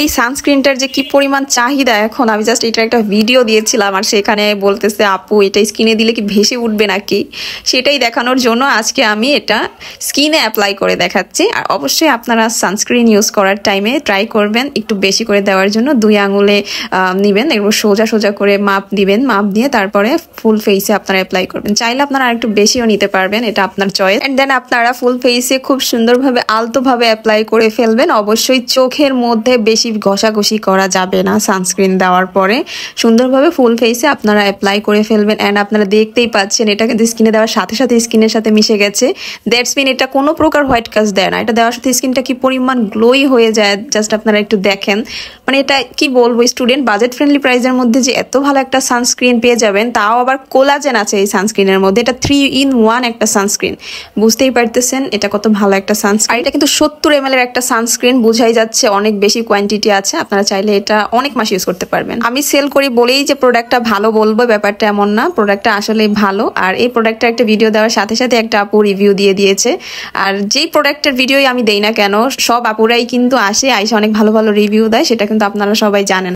এই সানস্ক্রিনটার যে কি পরিমাণ চাহিদা এখন, আমি জাস্ট এটা একটা ভিডিও দিয়েছিলাম আর সেখানে বলতেছে আপু এটা স্কিনে দিলে কি ভেসে উঠবে নাকি, সেটাই দেখানোর জন্য আজকে আমি এটা স্কিনে অ্যাপ্লাই করে দেখাচ্ছি। আর অবশ্যই আপনারা সানস্ক্রিন ইউজ করার টাইমে ট্রাই করবেন একটু বেশি করে দেওয়ার জন্য। 2 আঙুলে নেবেন, এগুলো সোজা সোজা করে মাপ দিবেন, মাপ দিয়ে তারপরে ফুল ফেসে আপনারা অ্যাপ্লাই করবেন। চাইলে আপনারা আরেকটু বেশিও নিতে পারবেন, এটা আপনার চয়েস। এন্ড দেন আপনারা ফুল ফেসে খুব সুন্দরভাবে আলতোভাবে অ্যাপ্লাই করে ফেলবেন। অবশ্যই চোখের মধ্যে বেশি ঘষাঘষি করা যাবে না সানস্ক্রিন দেওয়ার পরে। সুন্দরভাবে ফুল ফেসে আপনারা অ্যাপ্লাই করে ফেলবেন। অ্যান্ড আপনারা দেখতেই পাচ্ছেন এটা কিন্তু স্কিনে দেওয়ার সাথে সাথে স্কিনের সাথে মিশে গেছে। দ্যাটস মিন এটা কোনো প্রকার হোয়াইট কাস্ট দেয় না। এটা দেওয়ার সাথে স্কিনটা কি পরিমাণ গ্লোই হয়ে যায় জাস্ট আপনারা একটু দেখেন। মানে এটা কি বলবো, স্টুডেন্ট বাজেট ফ্রেন্ডলি প্রাইসের মধ্যে যে এত ভালো একটা সানস্ক্রিন পেয়ে যাবেন, তাও আবার কোলাজেন আছে এই সানস্ক্রিনের মধ্যে। এটা 3-in-1 একটা সানস্ক্রিন, বুঝতেই পারতেছেন এটা কত ভালো একটা সানস্ক্রিন। আর এটা কিন্তু 70 ml এর একটা সানস্ক্রিন, বুঝাই যাচ্ছে অনেক বেশি কোয়ান্টিটি আছে। আপনারা চাইলে এটা অনেক মাস ইউজ করতে পারবেন। আমি সেল করি বলেই যে প্রোডাক্টটা ভালো বলবো ব্যাপারটা এমন না, প্রোডাক্টটা আসলে ভালো। আর এই প্রোডাক্টটা একটা ভিডিও দেওয়ার সাথে সাথে একটা আপু রিভিউ দিয়ে দিয়েছে। আর যেই প্রোডাক্টের ভিডিওই আমি দেই না কেন, সব আপুরাই কিন্তু আসে অনেক ভালো ভালো রিভিউ দেয়, সেটা কিন্তু আপনারা সবাই জানেন।